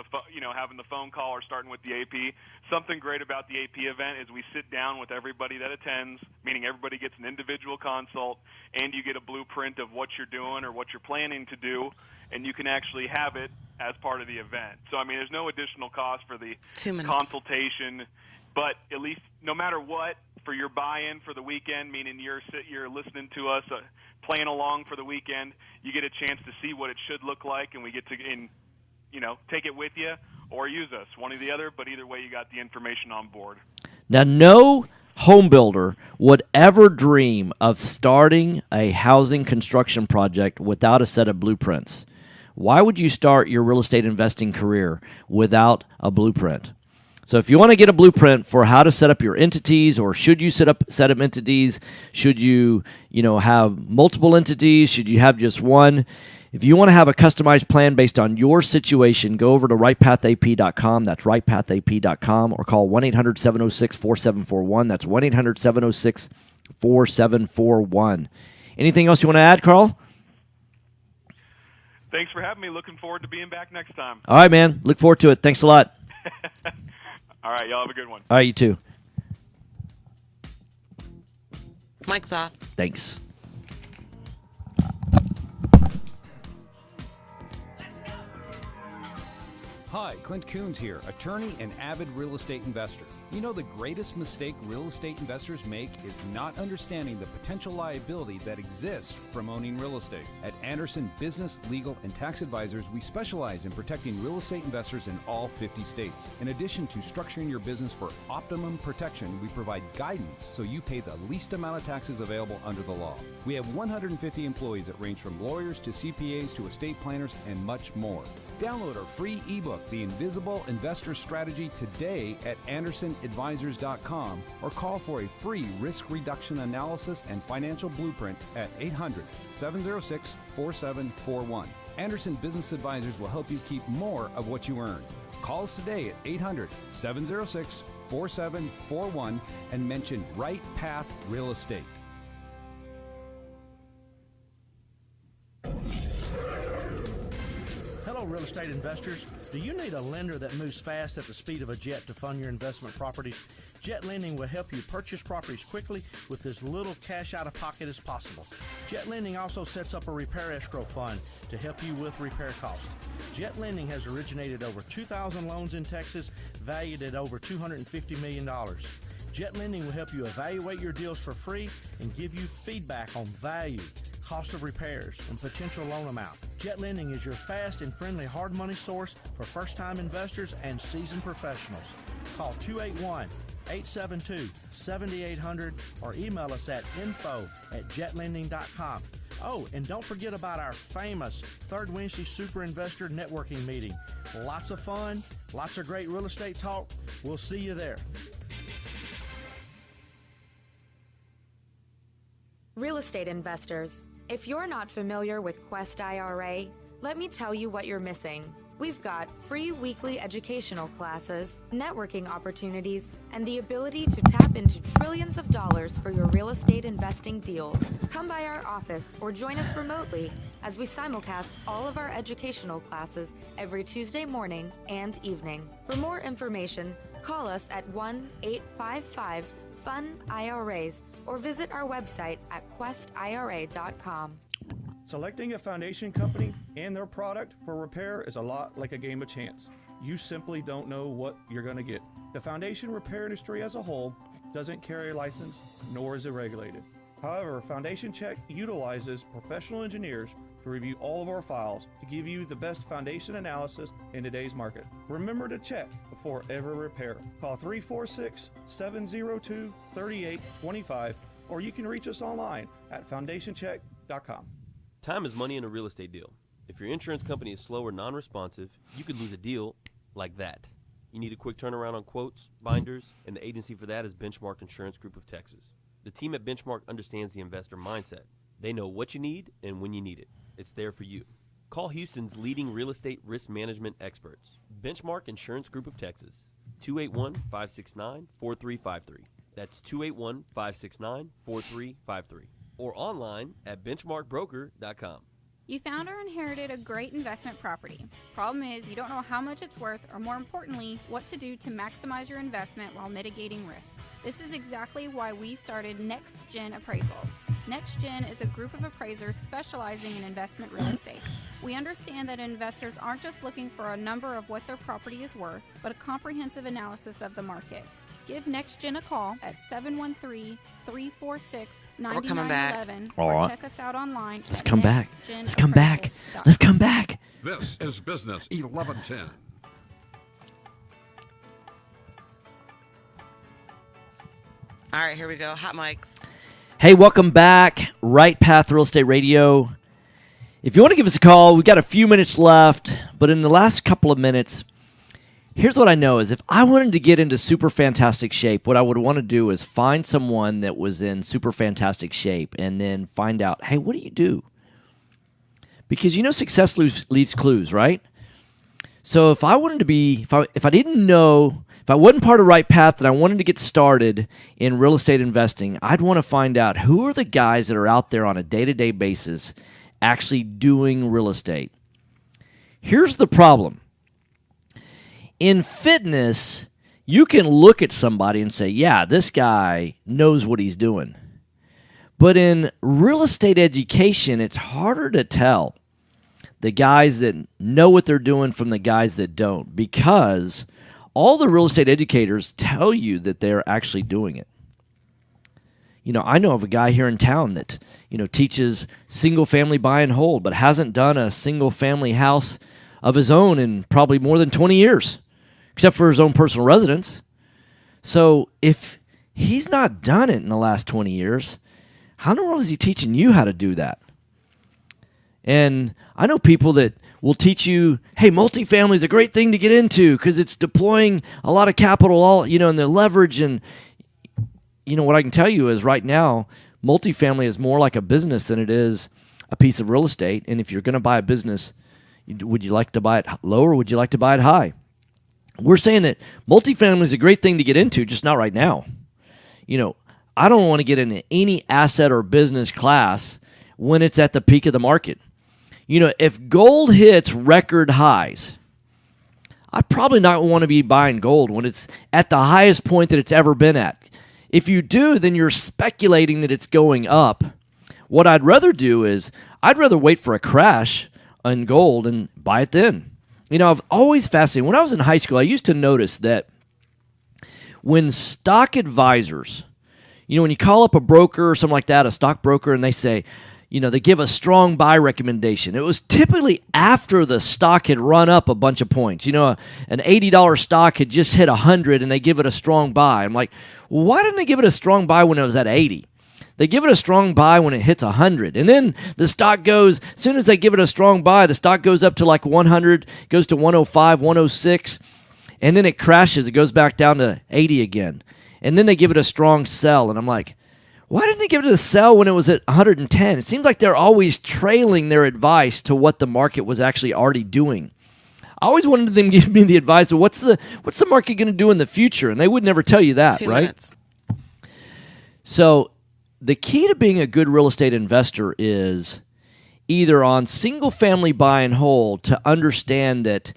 having the phone call or starting with the AP. Something great about the AP event is we sit down with everybody that attends, meaning everybody gets an individual consult, and you get a blueprint of what you're doing or what you're planning to do, and you can actually have it as part of the event. So there's no additional cost for the consultation, but at least no matter what, for your buy-in for the weekend, meaning you're listening to us playing along for the weekend, you get a chance to see what it should look like, and we get to take it with you or use us, one or the other, but either way you got the information on board. Now, no home builder would ever dream of starting a housing construction project without a set of blueprints. Why would you start your real estate investing career without a blueprint? So if you want to get a blueprint for how to set up your entities, or should you set up entities, should you have multiple entities, should you have just one, If you want to have a customized plan based on your situation, go over to rightpathap.com. That's rightpathap.com, or call 1-800-706-4741. That's 1-800-706-4741. Anything else you want to add, Carl? Thanks for having me. Looking forward to being back next time. All right, man. Look forward to it. Thanks a lot. All right, y'all have a good one. All right, you too. Mike's off. Thanks. Hi, Clint Coons here, attorney and avid real estate investor. You know, the greatest mistake real estate investors make is not understanding the potential liability that exists from owning real estate. At Anderson Business, Legal, and Tax Advisors, we specialize in protecting real estate investors in all 50 states. In addition to structuring your business for optimum protection, we provide guidance so you pay the least amount of taxes available under the law. We have 150 employees that range from lawyers to CPAs to estate planners and much more. Download our free ebook, The Invisible Investor Strategy, today at AndersonAdvisors.com, or call for a free risk reduction analysis and financial blueprint at 800-706-4741. Anderson Business Advisors will help you keep more of what you earn. Call us today at 800-706-4741 and mention Right Path Real Estate. Hello, real estate investors. Do you need a lender that moves fast at the speed of a jet to fund your investment properties? Jet Lending will help you purchase properties quickly with as little cash out of pocket as possible. Jet Lending also sets up a repair escrow fund to help you with repair costs. Jet Lending has originated over 2,000 loans in Texas, valued at over $250 million. Jet Lending will help you evaluate your deals for free and give you feedback on value, cost of repairs, and potential loan amount. Jet Lending is your fast and friendly hard money source for first-time investors and seasoned professionals. Call 281-872-7800 or email us at info@jetlending.com. Oh, and don't forget about our famous Third Wednesday Super Investor Networking Meeting. Lots of fun, lots of great real estate talk. We'll see you there. Real estate investors, if you're not familiar with Quest IRA, let me tell you what you're missing. We've got free weekly educational classes, networking opportunities, and the ability to tap into trillions of dollars for your real estate investing deals. Come by our office or join us remotely as we simulcast all of our educational classes every Tuesday morning and evening. For more information, call us at 1-855-FUN-IRAs or visit our website at questira.com. Selecting a foundation company and their product for repair is a lot like a game of chance. You simply don't know what you're going to get. The foundation repair industry as a whole doesn't carry a license, nor is it regulated. However, Foundation Check utilizes professional engineers to review all of our files to give you the best foundation analysis in today's market. Remember to check before every repair. Call 346-702-3825, or you can reach us online at foundationcheck.com. Time is money in a real estate deal. If your insurance company is slow or non-responsive, you could lose a deal like that. You need a quick turnaround on quotes, binders, and the agency for that is Benchmark Insurance Group of Texas. The team at Benchmark understands the investor mindset. They know what you need and when you need it. It's there for you. Call Houston's leading real estate risk management experts, Benchmark Insurance Group of Texas, 281-569-4353. That's 281-569-4353. Or online at benchmarkbroker.com. You found or inherited a great investment property. Problem is, you don't know how much it's worth, or more importantly, what to do to maximize your investment while mitigating risk. This is exactly why we started Next Gen Appraisals. Next Gen is a group of appraisers specializing in investment real estate. We understand that investors aren't just looking for a number of what their property is worth, but a comprehensive analysis of the market. Give Next Gen a call at 713-346-9911 or check us out online. Let's come back. Let's come back. Let's come back. This is Business 1110. All right, here we go. Hot mics. Hey, welcome back. Right Path Real Estate Radio. If you want to give us a call, we've got a few minutes left, but in the last couple of minutes, here's what I know is if I wanted to get into super fantastic shape, what I would want to do is find someone that was in super fantastic shape and then find out, hey, what do you do? because success leaves clues, right? So if I wanted to be, if I didn't know, if I wasn't part of Right Path and I wanted to get started in real estate investing, I'd want to find out who are the guys that are out there on a day-to-day basis actually doing real estate. Here's the problem. In fitness, you can look at somebody and say, yeah, this guy knows what he's doing. But in real estate education, it's harder to tell the guys that know what they're doing from the guys that don't, because all the real estate educators tell you that they're actually doing it. I know of a guy here in town that, teaches single-family buy and hold, but hasn't done a single-family house of his own in probably more than 20 years, except for his own personal residence. So if he's not done it in the last 20 years, how in the world is he teaching you how to do that? And I know people that will teach you, hey, multifamily is a great thing to get into because it's deploying a lot of capital, and the leverage. And, what I can tell you is right now, multifamily is more like a business than it is a piece of real estate. And if you're going to buy a business, would you like to buy it low or would you like to buy it high? We're saying that multifamily is a great thing to get into, just not right now. I don't want to get into any asset or business class when it's at the peak of the market. If gold hits record highs, I probably not want to be buying gold when it's at the highest point that it's ever been at. If you do, then you're speculating that it's going up. What I'd rather do is I'd rather wait for a crash on gold and buy it then. I've always fascinated. When I was in high school, I used to notice that when stock advisors, when you call up a broker or something like that, a stockbroker, and they say, they give a strong buy recommendation. It was typically after the stock had run up a bunch of points. An $80 stock had just hit 100 and they give it a strong buy. I'm like, well, why didn't they give it a strong buy when it was at 80? They give it a strong buy when it hits 100. And then the stock goes, as soon as they give it a strong buy, the stock goes up to like 100, goes to 105, 106, and then it crashes. It goes back down to 80 again. And then they give it a strong sell. And I'm like, why didn't they give it a sell when it was at 110? It seems like they're always trailing their advice to what the market was actually already doing. I always wanted them to give me the advice of what's the market going to do in the future, and they would never tell you that, 2 right? minutes. So the key to being a good real estate investor is either on single-family buy and hold to understand that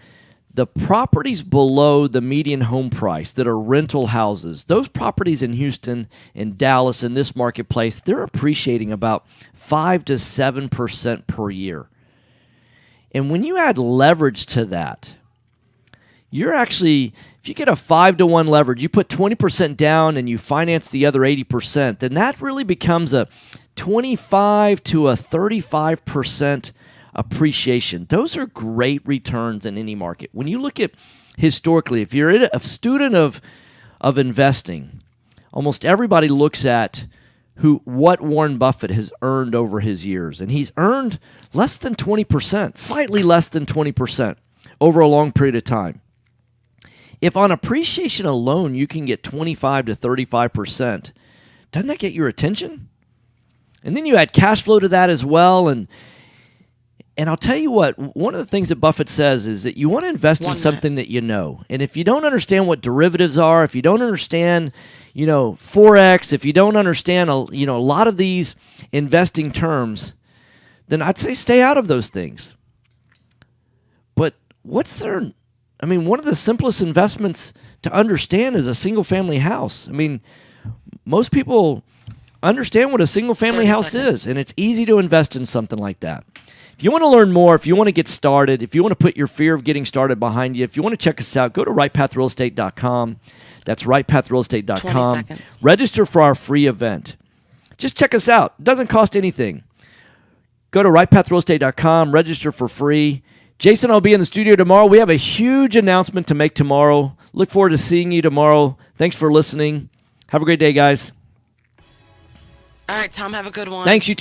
the properties below the median home price that are rental houses, those properties in Houston and Dallas in this marketplace, they're appreciating about 5 to 7% per year. And when you add leverage to that, you're actually, if you get a 5-to-1 leverage, you put 20% down and you finance the other 80%, then that really becomes a 25 to a 35% appreciation. Those are great returns in any market. When you look at historically, if you're a student of investing, almost everybody looks at what Warren Buffett has earned over his years, and he's earned less than 20%, slightly less than 20% over a long period of time. If on appreciation alone you can get 25 to 35%, doesn't that get your attention? And then you add cash flow to that as well, and I'll tell you what, one of the things that Buffett says is that you want to invest in something that you know. And if you don't understand what derivatives are, if you don't understand, Forex, if you don't understand, a lot of these investing terms, then I'd say stay out of those things. But one of the simplest investments to understand is a single-family house. Most people understand what a single-family house is, and it's easy to invest in something like that. If you want to learn more, if you want to get started, if you want to put your fear of getting started behind you, if you want to check us out, go to rightpathrealestate.com. That's rightpathrealestate.com. Register for our free event. Just check us out. It doesn't cost anything. Go to rightpathrealestate.com, register for free. Jason, I'll be in the studio tomorrow. We have a huge announcement to make tomorrow. Look forward to seeing you tomorrow. Thanks for listening. Have a great day, guys. All right, Tom, have a good one. Thanks, you too.